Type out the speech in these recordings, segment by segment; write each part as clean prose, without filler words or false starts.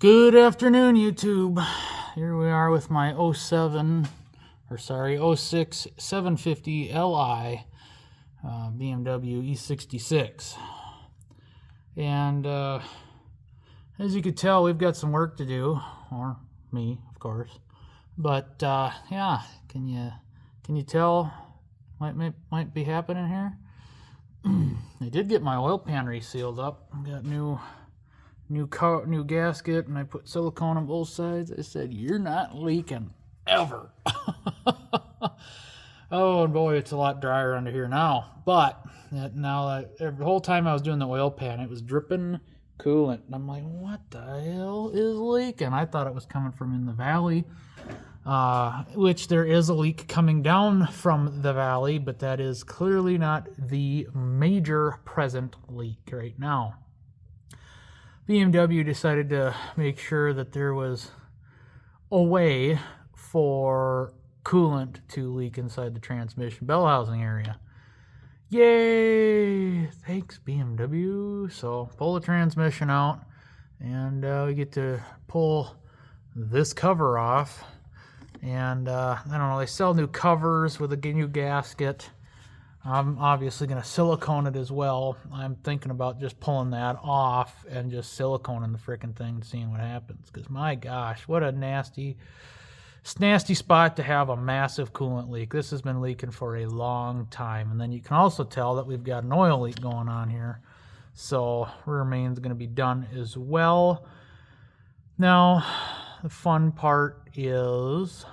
Good afternoon, YouTube. Here we are with my '06 750 Li BMW E66. And as you could tell, we've got some work to do, or me, of course. But yeah, can you tell might be happening here? I did get my oil pan resealed up. Got new gasket, and I put silicone on both sides. I said, "You're not leaking ever." Oh boy, it's a lot drier under here now. But the whole time I was doing the oil pan, it was dripping coolant, and I'm like, "What the hell is leaking?" I thought it was coming from in the valley, which there is a leak coming down from the valley, but that is clearly not the major present leak right now. BMW decided to make sure that there was a way for coolant to leak inside the transmission bell housing area. Yay! Thanks, BMW. So pull the transmission out, and we get to pull this cover off. And I don't know, they sell new covers with a new gasket. I'm obviously going to silicone it as well. I'm thinking about just pulling that off and just siliconing the freaking thing and seeing what happens. Because my gosh, what a nasty spot to have a massive coolant leak. This has been leaking for a long time. And then you can also tell that we've got an oil leak going on here. So rear main's going to be done as well. Now, the fun part is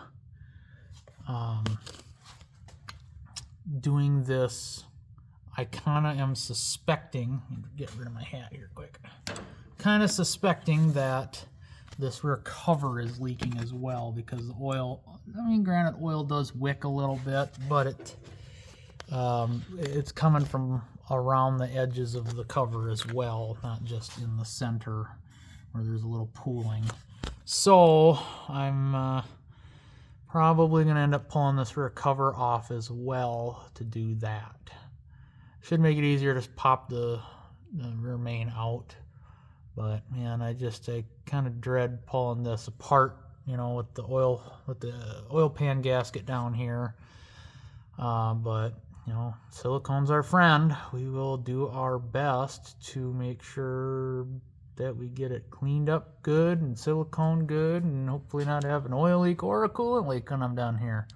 doing this. I kind of am suspecting, get rid of my hat here quick, kind of suspecting that this rear cover is leaking as well, because the oil, I mean, granted, oil does wick a little bit, but it's coming from around the edges of the cover as well, not just in the center where there's a little pooling. So I'm probably going to end up pulling this rear cover off as well to do that. Should make it easier to just pop the rear main out. But man, I kind of dread pulling this apart, you know, with the oil pan gasket down here. But you know, silicone's our friend. We will do our best to make sure that we get it cleaned up good and silicone good, and hopefully not have an oil leak or a coolant leak when I'm done here.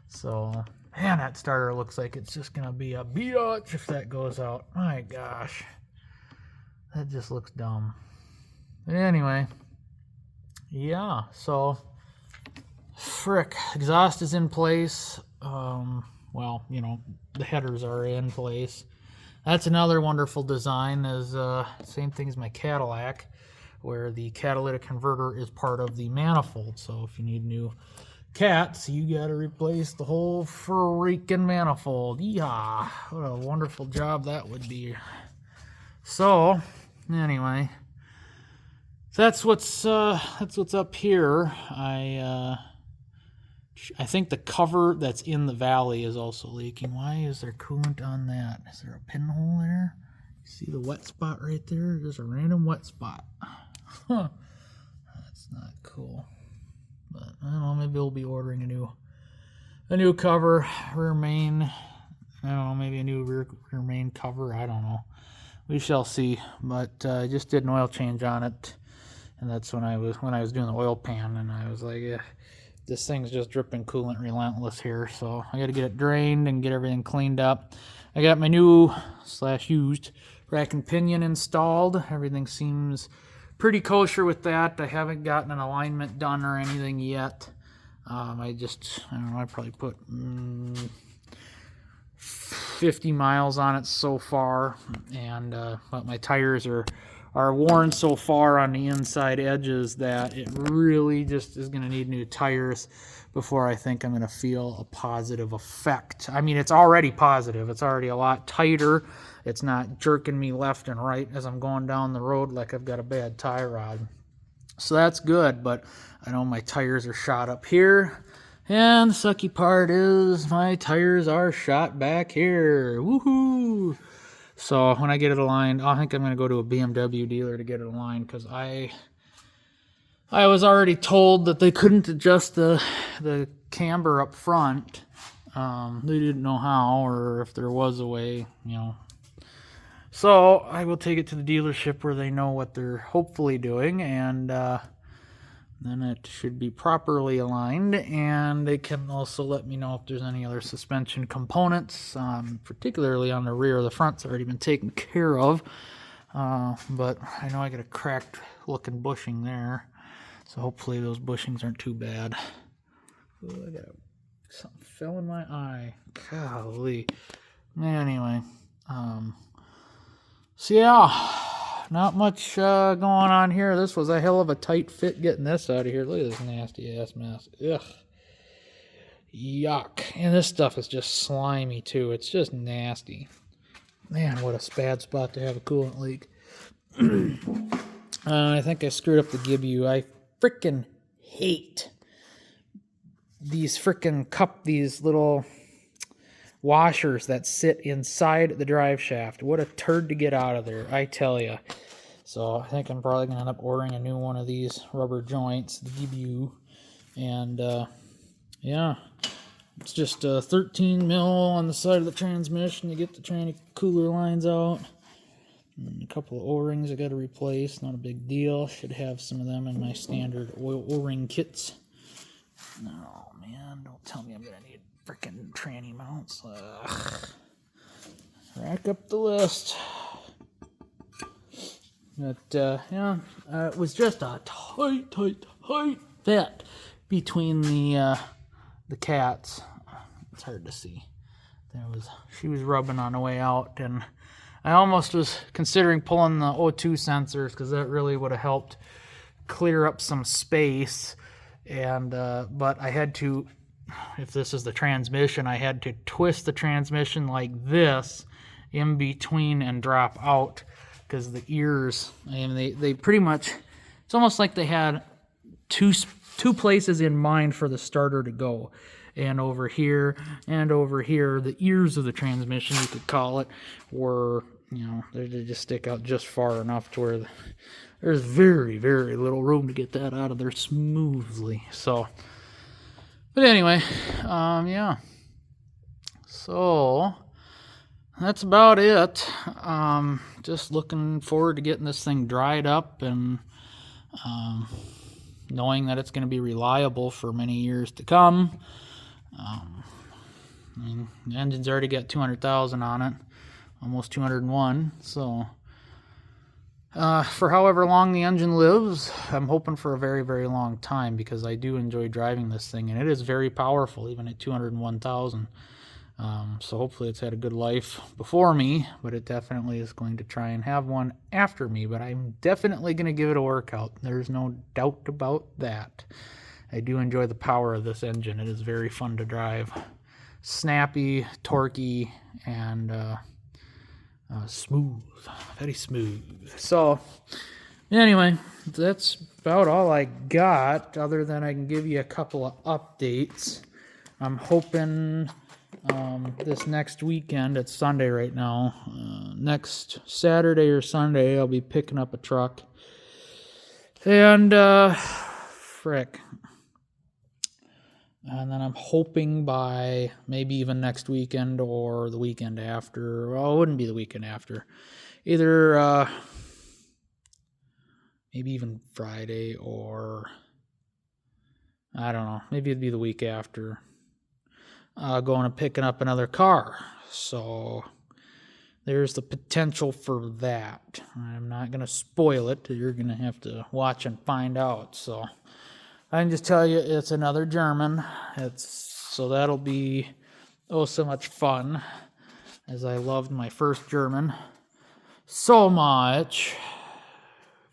So, man, that starter looks like it's just gonna be a biatch if that goes out. My gosh, that just looks dumb. But anyway, yeah, so frick, exhaust is in place. Well, you know, the headers are in place. That's another wonderful design, is same thing as my Cadillac, where the catalytic converter is part of the manifold. So if you need new cats, you got to replace the whole freaking manifold. Yeehaw! What a wonderful job that would be. So anyway, that's what's up here. I think the cover that's in the valley is also leaking. Why is there coolant on that? Is there a pinhole there? See the wet spot right there? There's a random wet spot. Huh. That's not cool. But I don't know, maybe we'll be ordering a new cover, rear main. I don't know, maybe a new rear main cover. I don't know. We shall see. But I just did an oil change on it, and that's when I was doing the oil pan, and I was like, this thing's just dripping coolant relentless here, so I got to get it drained and get everything cleaned up. I got my new / used rack and pinion installed. Everything seems pretty kosher with that. I haven't gotten an alignment done or anything yet. I don't know, I probably put 50 miles on it so far, and but my tires are worn so far on the inside edges that it really just is going to need new tires before I think I'm going to feel a positive effect. I mean, it's already positive. It's already a lot tighter. It's not jerking me left and right as I'm going down the road like I've got a bad tie rod. So that's good, but I know my tires are shot up here. And the sucky part is my tires are shot back here. Woohoo! So when I get it aligned, I think I'm going to go to a BMW dealer to get it aligned, because I I was already told that they couldn't adjust the camber up front. They didn't know how, or if there was a way, you know. So I will take it to the dealership where they know what they're hopefully doing, and then it should be properly aligned, and they can also let me know if there's any other suspension components, particularly on the rear. The front's already been taken care of, but I know I got a cracked looking bushing there, so hopefully those bushings aren't too bad. Ooh, I got something fell in my eye. Golly. Anyway, so yeah. Not much going on here. This was a hell of a tight fit getting this out of here. Look at this nasty ass mess. Ugh. Yuck. And this stuff is just slimy too. It's just nasty. Man, what a bad spot to have a coolant leak. I think I screwed up the GIBU. I freaking hate these these little washers that sit inside the drive shaft. What a turd to get out of there, I tell you. So I think I'm probably going to end up ordering a new one of these rubber joints, the GBU. And yeah, it's just 13 mil on the side of the transmission to get the tranny cooler lines out. And a couple of O-rings I got to replace, not a big deal. Should have some of them in my standard oil O-ring kits. Oh man, don't tell me I'm going to need freaking tranny mounts. Rack up the list. But yeah, it was just a tight fit between the cats. It's hard to see. She was rubbing on the way out, and I almost was considering pulling the O2 sensors because that really would have helped clear up some space. And but I had to, if this is the transmission, I had to twist the transmission like this in between and drop out, because the ears, I mean, they pretty much, it's almost like they had two places in mind for the starter to go. And over here, the ears of the transmission, you could call it, were, you know, they just stick out just far enough to where there's very, very little room to get that out of there smoothly. So, but anyway, yeah. So that's about it. Just looking forward to getting this thing dried up and knowing that it's going to be reliable for many years to come. I mean, the engine's already got 200,000 on it, almost 201. So for however long the engine lives, I'm hoping for a very, very long time, because I do enjoy driving this thing, and it is very powerful, even at 201,000. So hopefully it's had a good life before me, but it definitely is going to try and have one after me. But I'm definitely going to give it a workout. There's no doubt about that. I do enjoy the power of this engine. It is very fun to drive. Snappy, torquey, and smooth. Very smooth. So anyway, that's about all I got, other than I can give you a couple of updates. I'm hoping this next weekend, it's Sunday right now, next Saturday or Sunday, I'll be picking up a truck. And and then I'm hoping by maybe even next weekend or the weekend after. Well, it wouldn't be the weekend after. Either maybe even Friday, or I don't know. Maybe it'd be the week after. Going and picking up another car. So there's the potential for that. I'm not going to spoil it. You're going to have to watch and find out. So I can just tell you it's another German. So that'll be so much fun, as I loved my first German so much.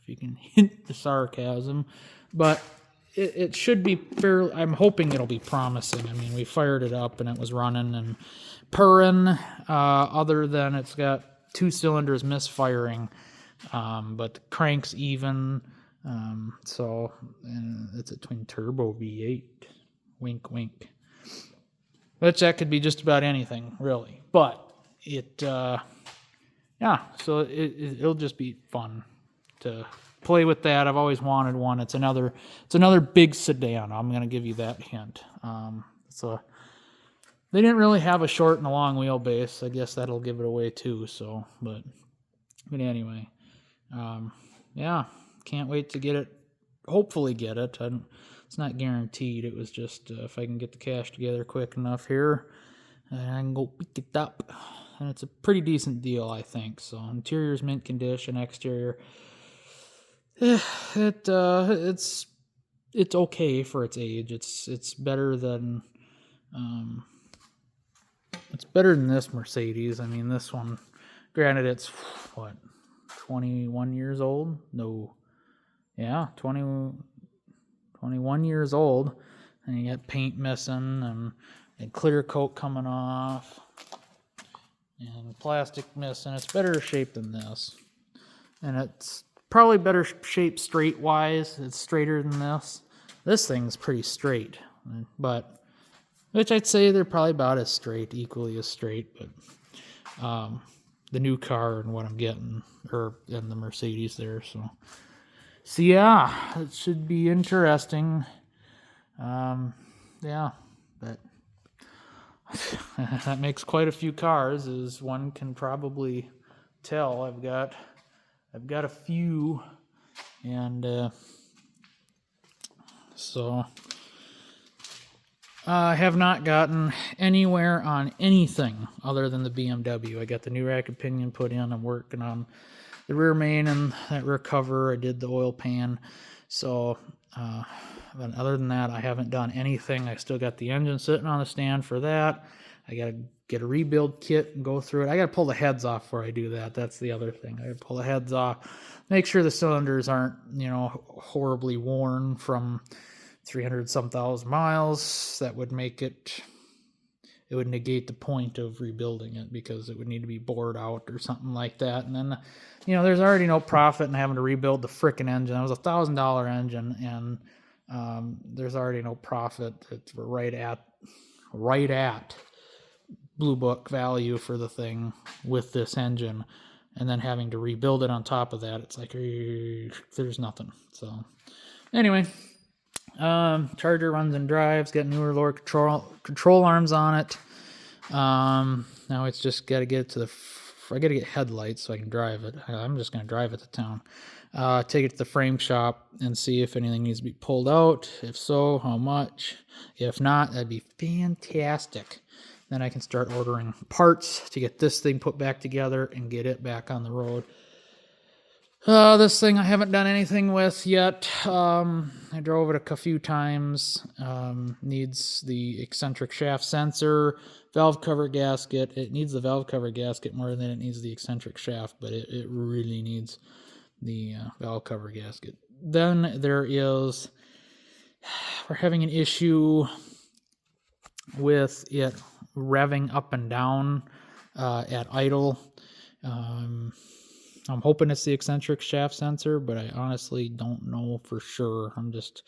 If you can hint the sarcasm. But it should be fairly, I'm hoping it'll be promising. I mean, we fired it up and it was running and purring, other than it's got 2 cylinders misfiring, but the crank's even. So, and it's a twin turbo V8. Wink, wink. Which that could be just about anything, really. But yeah, so it'll just be fun to play with that. I've always wanted one. It's another big sedan. I'm going to give you that hint. So they didn't really have a short and a long wheelbase. I guess that'll give it away too. So, but anyway, yeah, can't wait to get it. Hopefully get it. It's not guaranteed. It was just if I can get the cash together quick enough here, and I can go pick it up. And it's a pretty decent deal, I think. So interior's mint condition, exterior, it's okay for its age. It's better than this Mercedes. I mean, this one, granted, it's what, 21 years old? No, yeah, 21 years old, and you got paint missing and clear coat coming off and plastic missing. It's better shape than this, and it's probably better shape straight wise. It's straighter than this. This thing's pretty straight, but which I'd say they're probably about as straight, equally as straight. But the new car and what I'm getting, and the Mercedes there, so yeah, it should be interesting. Yeah, but that makes quite a few cars, as one can probably tell. I've got a few, and so I have not gotten anywhere on anything other than the BMW. I got the new rack and pinion put in. I'm working on the rear main and that rear cover. I did the oil pan. So but other than that, I haven't done anything. I still got the engine sitting on the stand for that. I got to get a rebuild kit and go through it. I got to pull the heads off before I do that. That's the other thing. I got to pull the heads off, make sure the cylinders aren't, horribly worn from 300-some thousand miles. That would make it would negate the point of rebuilding it, because it would need to be bored out or something like that. And then, there's already no profit in having to rebuild the frickin' engine. It was $1,000 engine, and there's already no profit. It's right at Blue Book value for the thing with this engine, and then having to rebuild it on top of that. It's like there's nothing. So anyway, charger runs and drives, got newer lower control arms on it. Now it's just got to get to I got to get headlights so I can drive it. I'm just going to drive it to town. Take it to the frame shop and see if anything needs to be pulled out. If so, how much? If not, that'd be fantastic. Then I can start ordering parts to get this thing put back together and get it back on the road. This thing I haven't done anything with yet. I drove it a few times. Needs the eccentric shaft sensor, valve cover gasket. It needs the valve cover gasket more than it needs the eccentric shaft, but it really needs the valve cover gasket. Then we're having an issue with it revving up and down at idle. I'm hoping it's the eccentric shaft sensor, but I honestly don't know for sure. It's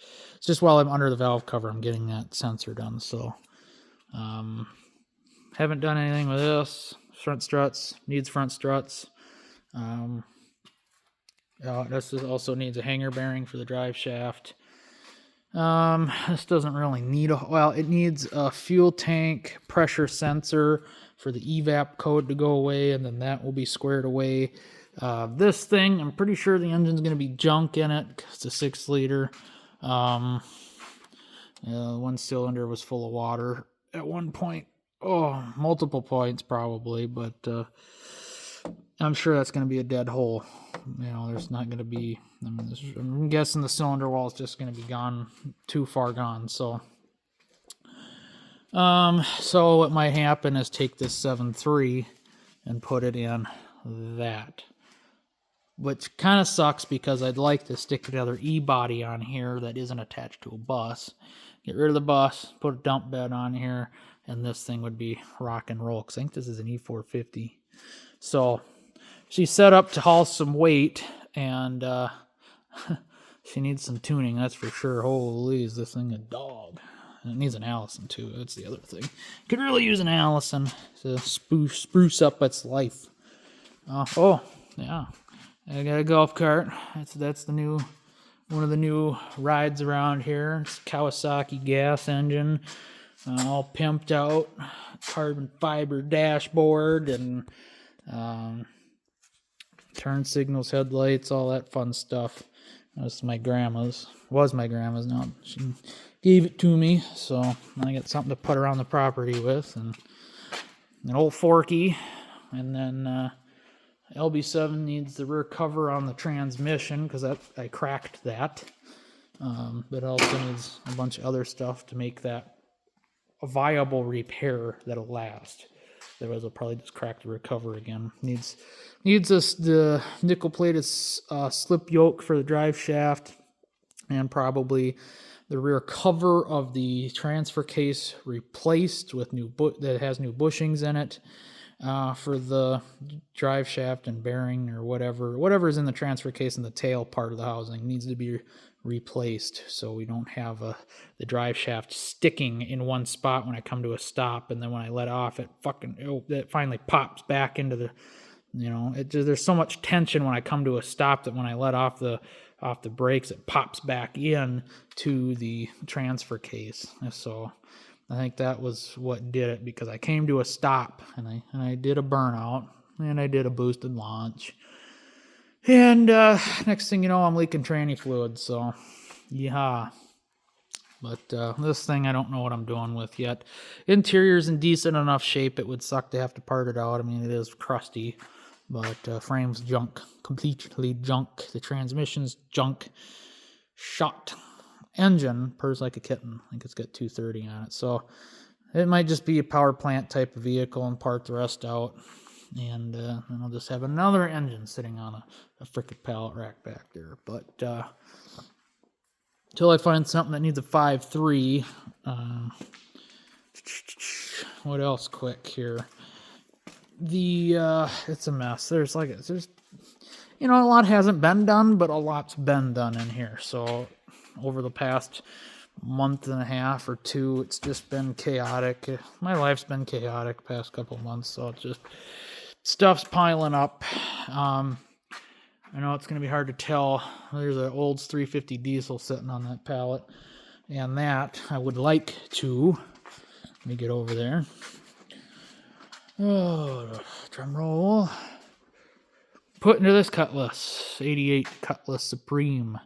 just while I'm under the valve cover, I'm getting that sensor done. So, haven't done anything with this. Front struts, needs front struts. This also needs a hanger bearing for the drive shaft. This doesn't really need it needs a fuel tank pressure sensor for the evap code to go away, and then that will be squared away. This thing, I'm pretty sure the engine's going to be junk in it, 'cause it's a 6-liter. One cylinder was full of water at one point. Multiple points probably, but I'm sure that's going to be a dead hole. There's not going to be, I'm guessing the cylinder wall is just going to be gone, too far gone. So what might happen is take this 7.3 and put it in that, which kind of sucks, because I'd like to stick another E-body on here that isn't attached to a bus. Get rid of the bus, put a dump bed on here, and this thing would be rock and roll, because I think this is an E450. So she's set up to haul some weight, and she needs some tuning, that's for sure. Holy, is this thing a dog? And it needs an Allison too, that's the other thing. Could really use an Allison to spruce up its life. Yeah, I got a golf cart. That's the new, one of the new rides around here. It's Kawasaki gas engine, all pimped out, carbon fiber dashboard, and turn signals, headlights, all that fun stuff. That's my grandma's. Was my grandma's. Now she gave it to me, so I got something to put around the property with, and an old Forky, and then LB7 needs the rear cover on the transmission because I cracked that, but it also needs a bunch of other stuff to make that a viable repair that'll last. Otherwise, I'll probably just crack the rear cover again. Needs the nickel-plated slip yoke for the drive shaft, and probably the rear cover of the transfer case replaced with that has new bushings in it. For the drive shaft and bearing or whatever's in the transfer case in the tail part of the housing needs to be replaced, so we don't have the drive shaft sticking in one spot when I come to a stop, and then when I let off it finally pops back into the, there's so much tension when I come to a stop that when I let off the brakes it pops back in to the transfer case. So I think that was what did it, because I came to a stop and I did a burnout and I did a boosted launch, and next thing you know I'm leaking tranny fluid. So yeah, but this thing I don't know what I'm doing with yet. Interior's in decent enough shape. It would suck to have to part it out. I mean, it is crusty, but frame's junk, completely junk. The transmission's junk, shot. Engine purrs like a kitten. I think it's got 230 on it, so it might just be a power plant type of vehicle and part the rest out, and then I'll just have another engine sitting on a frickin' pallet rack back there. But until I find something that needs a 5.3, what else quick here? It's a mess. There's a lot hasn't been done, but a lot's been done in here. So over the past month and a half or two, it's just been chaotic. My life's been chaotic past couple months, so it's just stuff's piling up. I know it's going to be hard to tell. There's an Olds 350 diesel sitting on that pallet, and that I would like to, let me get over there. Oh, drum roll. Put into this Cutlass, 88 Cutlass Supreme.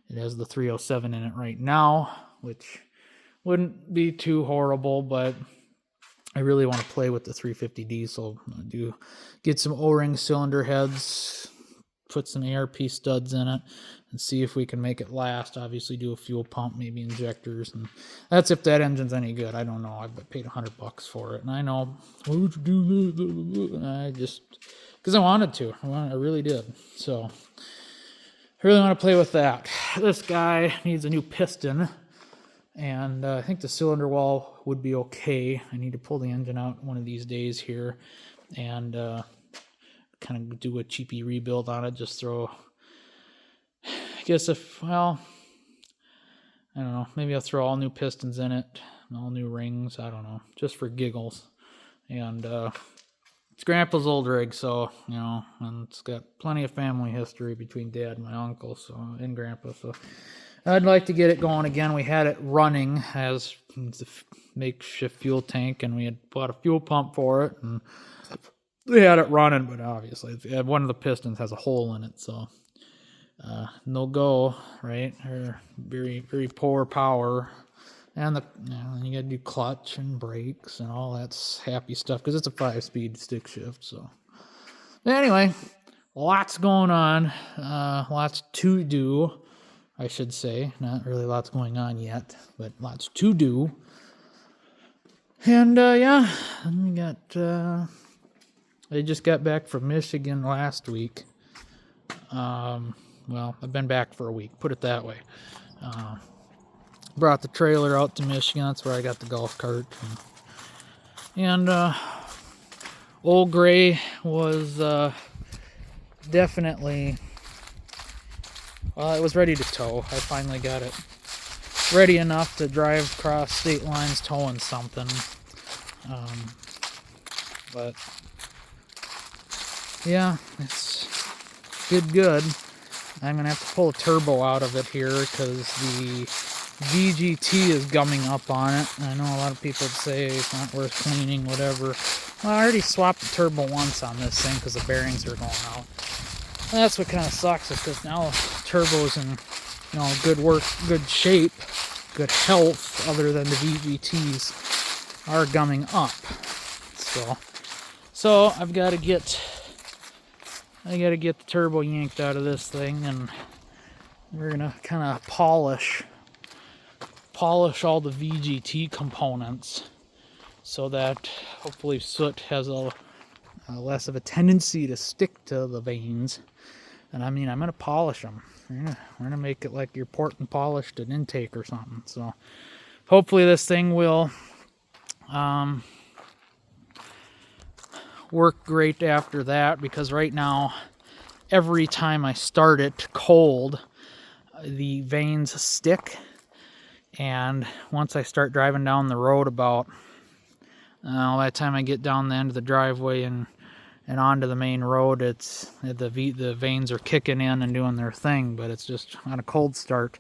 It has the 307 in it right now, which wouldn't be too horrible, but I really want to play with the 350 diesel. I do get some O-ring cylinder heads, put some ARP studs in it, and see if we can make it last. Obviously do a fuel pump, maybe injectors, and that's if that engine's any good. I don't know. I've paid $100 for it, and I know, why would you do that? I just, because I wanted to. I really did. So I really want to play with that. This guy needs a new piston, and I think the cylinder wall would be okay. I need to pull the engine out one of these days here and kind of do a cheapy rebuild on it. Just throw, I guess I don't know, maybe I'll throw all new pistons in it, all new rings, I don't know, just for giggles. And it's Grandpa's old rig, so, and it's got plenty of family history between Dad and my uncle, and Grandpa, so I'd like to get it going again. We had it running as the makeshift fuel tank, and we had bought a fuel pump for it, and we had it running, but obviously one of the pistons has a hole in it, so no go, right? Or very, very poor power. And you gotta do clutch and brakes and all that happy stuff because it's a 5-speed stick shift. So anyway, lots going on, lots to do, I should say. Not really lots going on yet, but lots to do. And yeah, and we got. I just got back from Michigan last week. Well, I've been back for a week. Put it that way. Brought the trailer out to Michigan. That's where I got the golf cart. And Old Gray was definitely, it was ready to tow. I finally got it ready enough to drive across state lines towing something. But yeah, did good. I'm going to have to pull a turbo out of it here because the VGT is gumming up on it. I know a lot of people would say it's not worth cleaning, whatever. Well, I already swapped the turbo once on this thing because the bearings are going out. And that's what kind of sucks, is because now the turbo's in, you know, good shape, good health, other than the VGTs are gumming up. So I've got to get the turbo yanked out of this thing, and we're gonna kind of polish all the VGT components so that hopefully soot has a less of a tendency to stick to the vanes. And I mean, I'm gonna polish them. We're gonna make it like you're porting polished an intake or something. So hopefully this thing will work great after that, because right now every time I start it cold, the vanes stick. And once I start driving down the road, about by the time I get down the end of the driveway and onto the main road, it's the vanes are kicking in and doing their thing. But it's just on a cold start,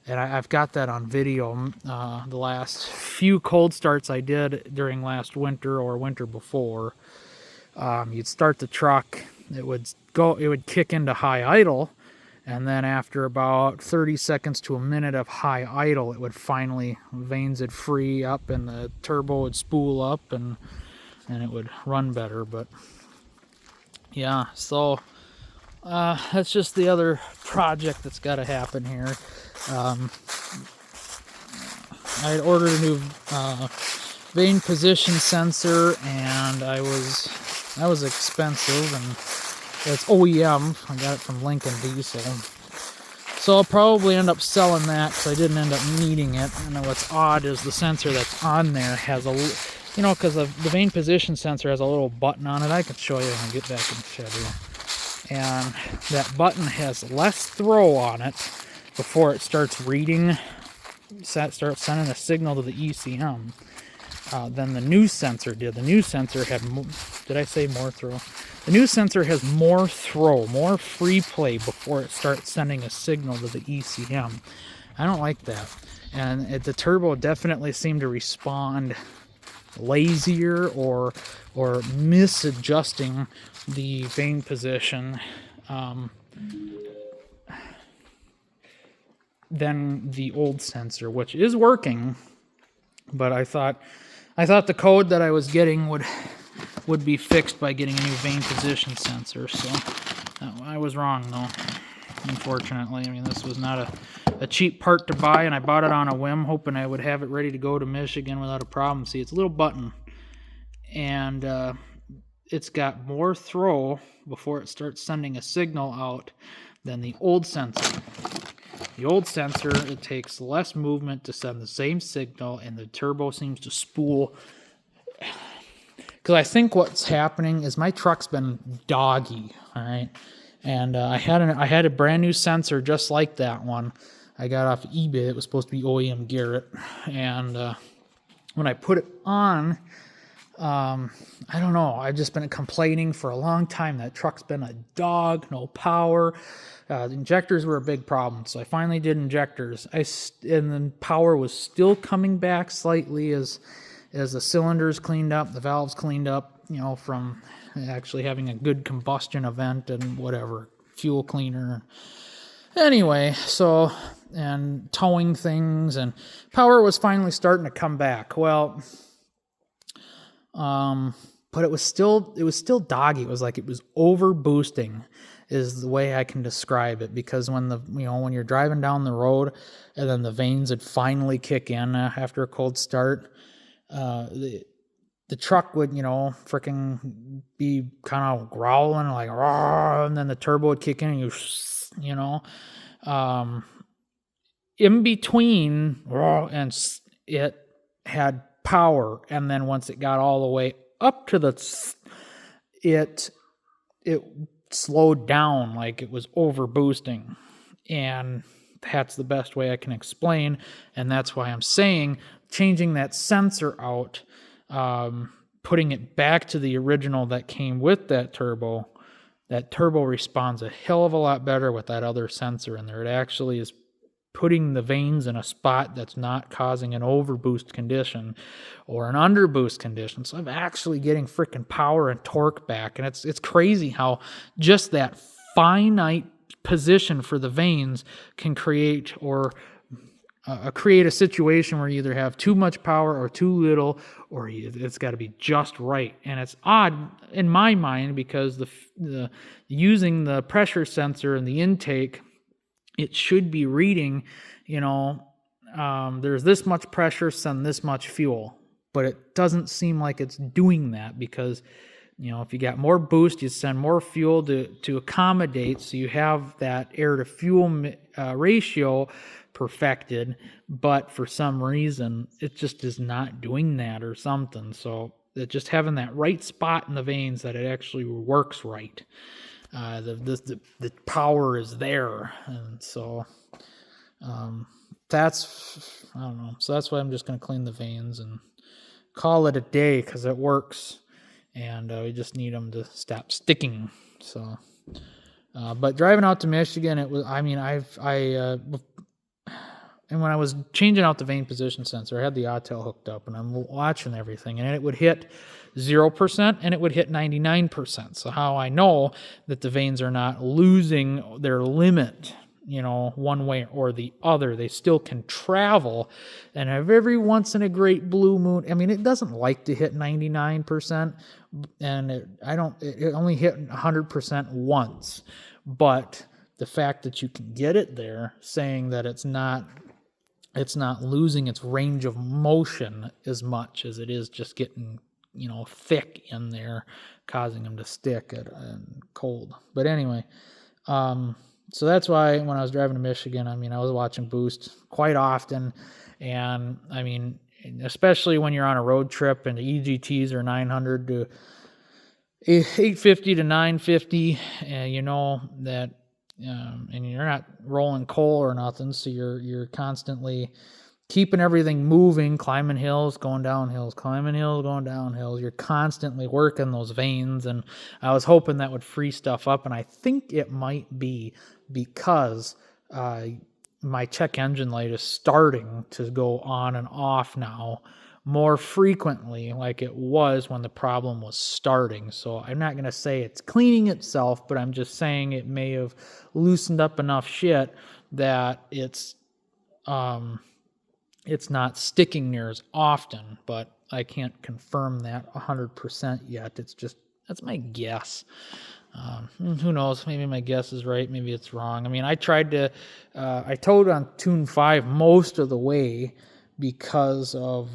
and I've got that on video. The last few cold starts I did during last winter or winter before, you'd start the truck, it would kick into high idle. And then after about 30 seconds to a minute of high idle, it would finally, vanes would free up and the turbo would spool up and it would run better. But yeah, so that's just the other project that's got to happen here. I had ordered a new vane position sensor, and that was expensive, and it's OEM. I got it from Lincoln Diesel. So I'll probably end up selling that because I didn't end up needing it. And what's odd is the sensor that's on there has because the vane position sensor has a little button on it. I can show you when I get back in the shed here. And that button has less throw on it before it starts reading, starts sending a signal to the ECM than the new sensor did. The new sensor had, did I say more throw? The new sensor has more throw, more free play before it starts sending a signal to the ECM. I don't like that. And the turbo definitely seemed to respond lazier or misadjusting the vane position than the old sensor, which is working. But I thought the code that I was getting would be fixed by getting a new vane position sensor. So I was wrong, though, unfortunately. I mean, this was not a cheap part to buy, and I bought it on a whim, hoping I would have it ready to go to Michigan without a problem. See, it's a little button, and it's got more throw before it starts sending a signal out than the old sensor. The old sensor, it takes less movement to send the same signal, and the turbo seems to spool. Because I think what's happening is my truck's been doggy, all right? And I had a brand new sensor just like that one. I got off eBay. It was supposed to be OEM Garrett. And when I put it on, I don't know. I've just been complaining for a long time. That truck's been a dog, no power. The injectors were a big problem, so I finally did injectors. And then power was still coming back slightly as the cylinders cleaned up, the valves cleaned up, from actually having a good combustion event and whatever, fuel cleaner. Anyway, so, and towing things, and power was finally starting to come back. Well, but it was still doggy. It was like it was over boosting, is the way I can describe it, because when when you're driving down the road and then the vanes would finally kick in after a cold start, the truck would, freaking be kind of growling like, "Rawr," and then the turbo would kick in and in between, and it had power. And then once it got all the way up to it slowed down, like it was over boosting. And that's the best way I can explain. And that's why I'm saying changing that sensor out, putting it back to the original that came with that turbo, that turbo responds a hell of a lot better with that other sensor in there. It actually is putting the vanes in a spot that's not causing an overboost condition or an underboost condition. So I'm actually getting freaking power and torque back. And it's crazy how just that finite position for the vanes can create a situation where you either have too much power or too little, or it's got to be just right. And it's odd in my mind because the using the pressure sensor and the intake, it should be reading, there's this much pressure, send this much fuel. But it doesn't seem like it's doing that because, if you got more boost, you send more fuel to accommodate. So you have that air to fuel ratio perfected. But for some reason, it just is not doing that or something. So it just having that right spot in the vanes that it actually works right. The power is there, and so that's, I don't know. So that's why I'm just going to clean the vanes and call it a day because it works, and we just need them to stop sticking. So, but driving out to Michigan, it was, and when I was changing out the vane position sensor, I had the Autel hooked up, and I'm watching everything, and it would hit 0% and it would hit 99%. So how I know that the vanes are not losing their limit, one way or the other, they still can travel. And every once in a great blue moon, it doesn't like to hit 99%, and it only hit 100% once. But the fact that you can get it there, saying that it's not losing its range of motion as much as it is just getting, thick in there, causing them to stick and cold. But anyway, so that's why when I was driving to Michigan, I was watching boost quite often. And especially when you're on a road trip and the EGTs are 900 to 850 to 950, and that, and you're not rolling coal or nothing, so you're constantly keeping everything moving, climbing hills, going down hills, climbing hills, going down hills. You're constantly working those vanes, and I was hoping that would free stuff up, and I think it might be because my check engine light is starting to go on and off now more frequently like it was when the problem was starting. So I'm not going to say it's cleaning itself, but I'm just saying it may have loosened up enough shit that it's not sticking near as often, but I can't confirm that 100% yet. That's my guess. Who knows? Maybe my guess is right. Maybe it's wrong. I towed on Tune 5 most of the way because of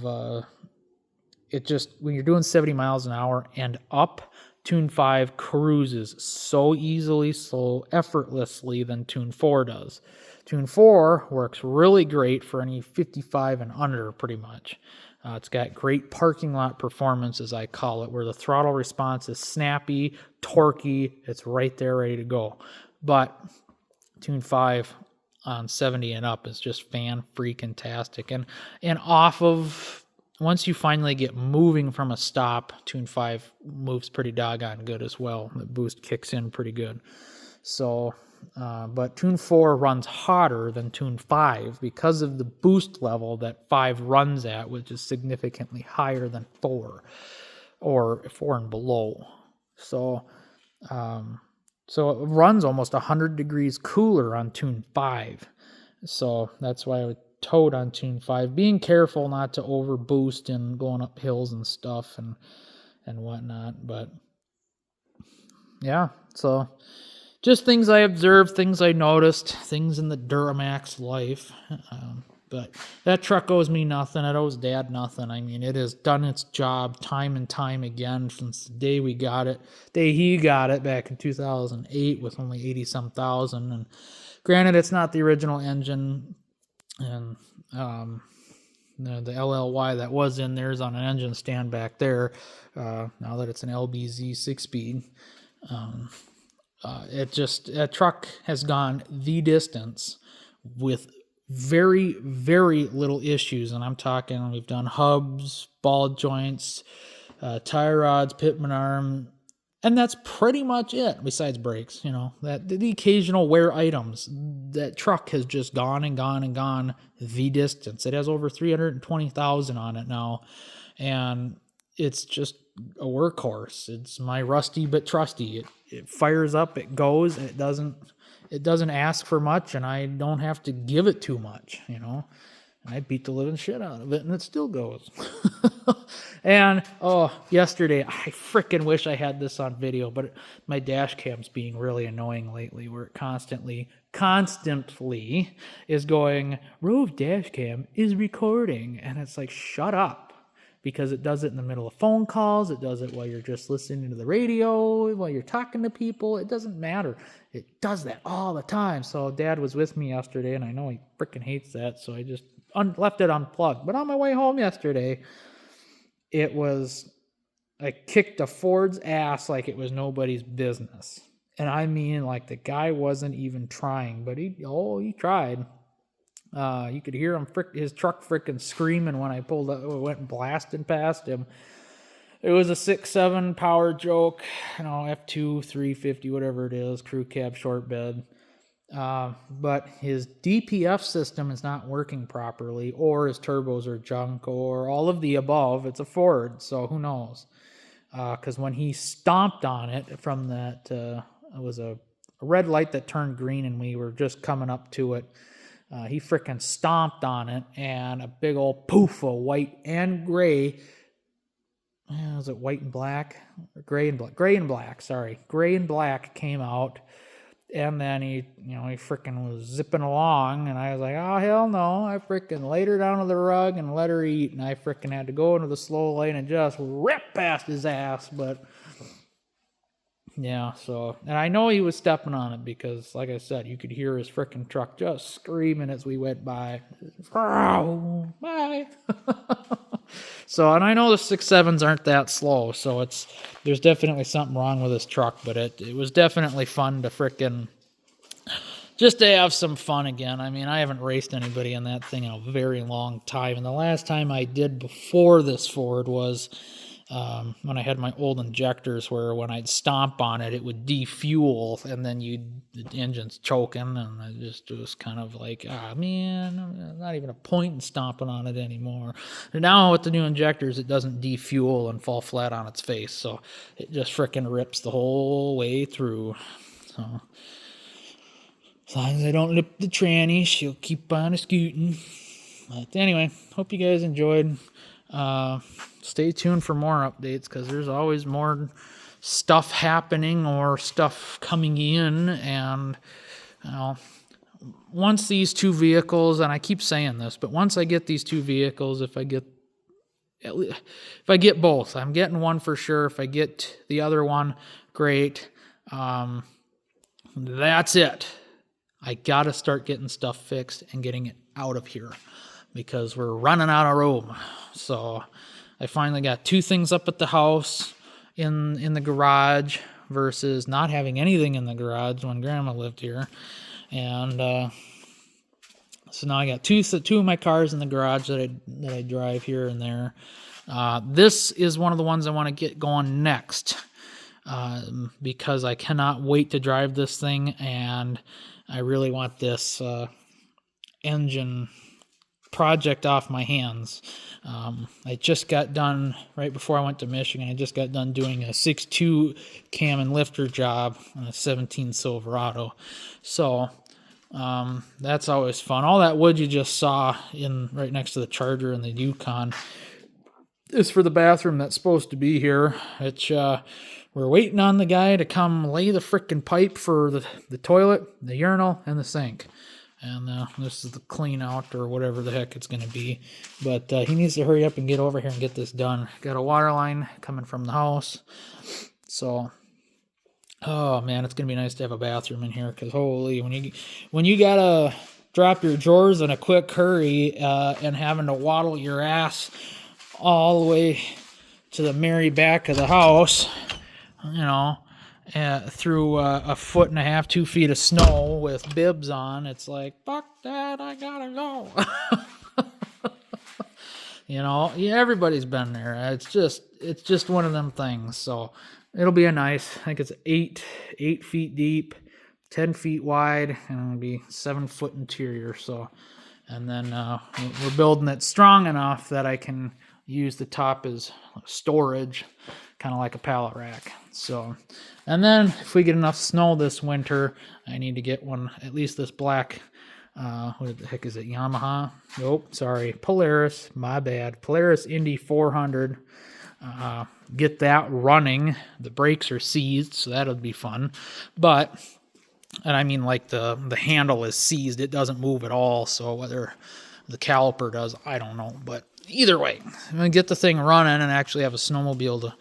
it just, when you're doing 70 miles an hour and up, Tune 5 cruises so easily, so effortlessly than Tune 4 does. Tune 4 works really great for any 55 and under, pretty much. It's got great parking lot performance, as I call it, where the throttle response is snappy, torquey, it's right there ready to go. But Tune 5 on 70 and up is just fan-freaking-tastic. And off of, once you finally get moving from a stop, Tune 5 moves pretty doggone good as well. The boost kicks in pretty good. So, but Tune 4 runs hotter than Tune 5 because of the boost level that 5 runs at, which is significantly higher than 4, or 4 and below. So, so it runs almost 100 degrees cooler on Tune 5. So that's why I would towed on Tune 5, being careful not to over boost and going up hills and stuff and whatnot. But yeah, so just things I observed, things I noticed, things in the Duramax life. But that truck owes me nothing. It owes Dad nothing. It has done its job time and time again since the day we got it. Day he got it back in 2008 with only 80-some thousand. And granted, it's not the original engine. And the LLY that was in there is on an engine stand back there. Now that it's an LBZ 6-speed. That truck has gone the distance with very, very little issues. And I'm talking, we've done hubs, ball joints, tie rods, pitman arm, And that's pretty much it, besides brakes, you know, that the occasional wear items. That truck has just gone and gone and gone the distance. It has over 320,000 on it now, and it's just a workhorse. It's my rusty but trusty. It fires up, it goes, and it doesn't ask for much, and I don't have to give it too much, you know. I beat the living shit out of it, and it still goes. And, yesterday, I freaking wish I had this on video, but my dash cam's being really annoying lately, where it constantly is going, Rove dash cam is recording. And it's like, shut up. Because it does it in the middle of phone calls. It does it while you're just listening to the radio, while you're talking to people. It doesn't matter. It does that all the time. So Dad was with me yesterday, and I know he freaking hates that, so I just left it unplugged. But on my way home yesterday, I kicked a Ford's ass like it was nobody's business. And I mean, like, the guy wasn't even trying, but he tried. You could hear his truck freaking screaming when I pulled up, went blasting past him. It was a 6.7 power joke, you know, F2, 350, whatever it is, crew cab, short bed. But his DPF system is not working properly, or his turbos are junk, or all of the above. It's a Ford, so who knows? Because when he stomped on it from that, it was a red light that turned green, and we were just coming up to it. He frickin' stomped on it, and a big old poof of white and gray. Was it white and black? Gray and black. Gray and black, sorry. Gray and black came out. And then he frickin' was zipping along, and I was like, oh, hell no. I frickin' laid her down on the rug and let her eat, and I frickin' had to go into the slow lane and just rip past his ass, but yeah, so, and I know he was stepping on it because, like I said, you could hear his frickin' truck just screaming as we went by. Bye. So, and I know the 6.7s aren't that slow, so there's definitely something wrong with this truck, but it was definitely fun to frickin' just to have some fun again. I mean, I haven't raced anybody in that thing in a very long time, and the last time I did before this Ford was when I had my old injectors, where when I'd stomp on it, it would defuel, and then the engine's choking, and it was kind of like, man, not even a point in stomping on it anymore. And now with the new injectors, it doesn't defuel and fall flat on its face, so it just frickin' rips the whole way through. So as long as I don't lip the tranny, she'll keep on scooting. But anyway, hope you guys enjoyed. Stay tuned for more updates, because there's always more stuff happening or stuff coming in. And once these two vehicles, and I keep saying this, but once I get these two vehicles, if I get both, I'm getting one for sure. If I get the other one, great. That's it. I gotta start getting stuff fixed and getting it out of here, because we're running out of room. So I finally got two things up at the house in the garage versus not having anything in the garage when Grandma lived here. And so now I got two of my cars in the garage that I drive here and there. This is one of the ones I want to get going next, because I cannot wait to drive this thing, and I really want this engine project off my hands. I just got done, right before I went to Michigan, I just got done doing a 6.2 cam and lifter job on a 17 Silverado. So that's always fun. All that wood you just saw right next to the Charger and the Yukon is for the bathroom that's supposed to be here. We're waiting on the guy to come lay the frickin' pipe for the toilet, the urinal, and the sink. And this is the clean out, or whatever the heck it's going to be. But he needs to hurry up and get over here and get this done. Got a water line coming from the house. So, oh man, it's going to be nice to have a bathroom in here. Because holy, when you got to drop your drawers in a quick hurry and having to waddle your ass all the way to the merry back of the house, through a 1.5 feet, 2 feet of snow with bibs on, it's like, fuck that, I gotta go. You know, yeah, everybody's been there. It's just one of them things. So it'll be a nice. I think it's 8 feet deep, 10 feet wide, and it'll be 7 foot interior. So, and then we're building it strong enough that I can use the top as storage, kind of like a pallet rack. So, and then if we get enough snow this winter, I need to get one, at least this black. What the heck is it? Yamaha? Nope, sorry. Polaris. My bad. Polaris Indy 400. Get that running. The brakes are seized, so that'll be fun. But, and I mean like the handle is seized. It doesn't move at all. So whether the caliper does, I don't know. But either way, I'm going to get the thing running and actually have a snowmobile to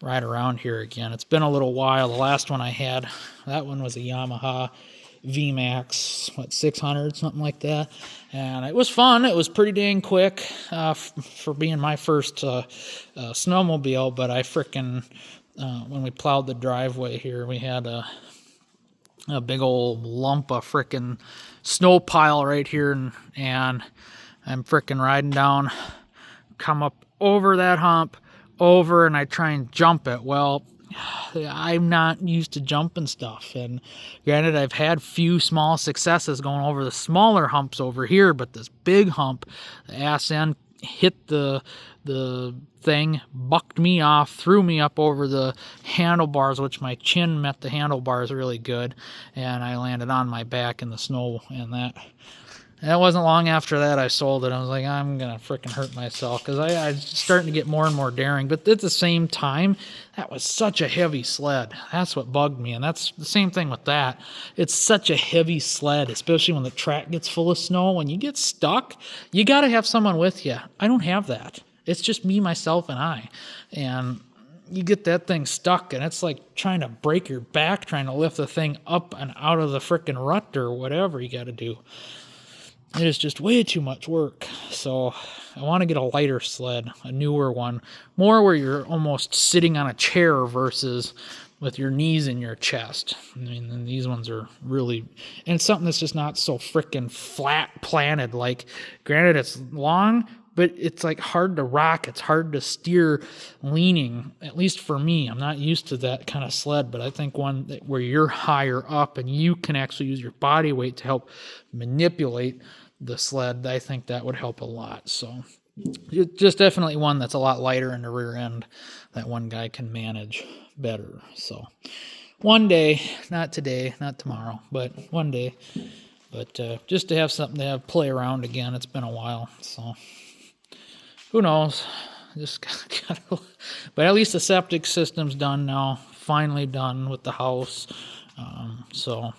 ride around here again. It's been a little while. The last one I had, that one was a Yamaha VMAX, 600, something like that, and it was fun. It was pretty dang quick for being my first snowmobile, but I frickin' when we plowed the driveway here, we had a big old lump of frickin' snow pile right here, and I'm frickin' riding down, come up over that hump, and I try and jump it. Well, I'm not used to jumping stuff, and granted, I've had few small successes going over the smaller humps over here, but this big hump, the ass end hit the thing, bucked me off, threw me up over the handlebars, which my chin met the handlebars really good, and I landed on my back in the snow, and that wasn't long after that I sold it. I was like, I'm going to freaking hurt myself, because I was starting to get more and more daring. But at the same time, that was such a heavy sled. That's what bugged me. And that's the same thing with that. It's such a heavy sled, especially when the track gets full of snow. When you get stuck, you got to have someone with you. I don't have that. It's just me, myself, and I. And you get that thing stuck, and it's like trying to break your back, trying to lift the thing up and out of the freaking rut or whatever you got to do. It is just way too much work. So I want to get a lighter sled, a newer one, more where you're almost sitting on a chair versus with your knees in your chest. I mean, and these ones are really, and it's something that's just not so freaking flat planted. Like, granted, it's long, but it's like hard to rock. It's hard to steer leaning, at least for me. I'm not used to that kind of sled, but I think one that where you're higher up and you can actually use your body weight to help manipulate the sled, I think that would help a lot. So just definitely one that's a lot lighter in the rear end that one guy can manage better. So one day, not today, not tomorrow, but one day. But just to have something to have play around again. It's been a while, so who knows? Just gotta, but at least the septic system's done now. Finally done with the house. So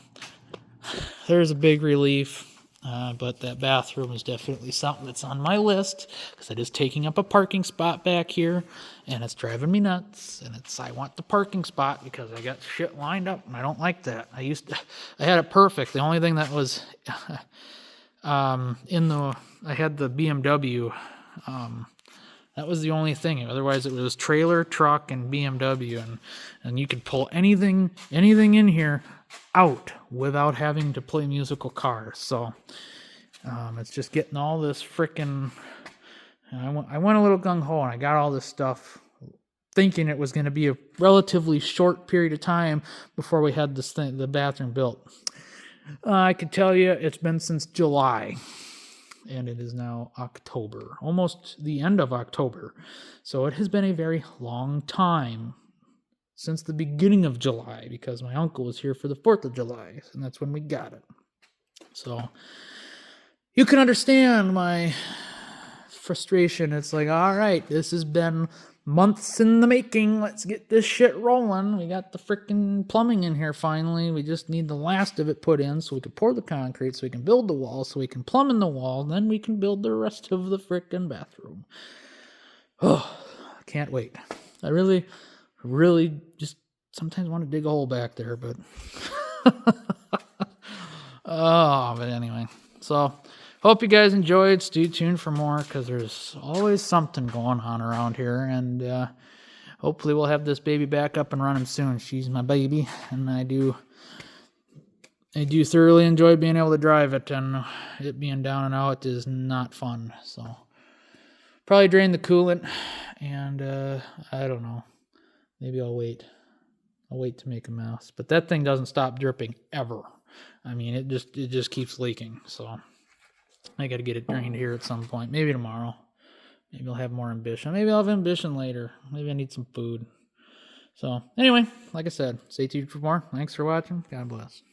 there's a big relief. But that bathroom is definitely something that's on my list, because it is taking up a parking spot back here, and it's driving me nuts. And I want the parking spot because I got shit lined up, and I don't like that. I had it perfect. The only thing that was I had the BMW. That was the only thing. Otherwise, it was trailer, truck, and BMW, and you could pull anything in here out without having to play musical cars. So it's just getting all this frickin'. I went a little gung-ho, and I got all this stuff thinking it was going to be a relatively short period of time before we had the bathroom built. I can tell you it's been since July. And it is now October, almost the end of October. So it has been a very long time since the beginning of July, because my uncle was here for the 4th of July, and that's when we got it. So you can understand my frustration. It's like, all right, this has been months in the making. Let's get this shit rolling. We got the freaking plumbing in here finally. We just need the last of it put in so we can pour the concrete, so we can build the wall, so we can plumb in the wall, then we can build the rest of the freaking bathroom. Oh, I can't wait. I really just sometimes want to dig a hole back there, but but anyway. So hope you guys enjoyed. Stay tuned for more, because there's always something going on around here. And hopefully we'll have this baby back up and running soon. She's my baby, and I do thoroughly enjoy being able to drive it, and it being down and out is not fun. So, probably drain the coolant, and I don't know. Maybe I'll wait. I'll wait to make a mess. But that thing doesn't stop dripping ever. I mean, it just keeps leaking. So I got to get it drained here at some point. Maybe tomorrow. Maybe I'll have more ambition. Maybe I'll have ambition later. Maybe I need some food. So anyway, like I said, stay tuned for more. Thanks for watching. God bless.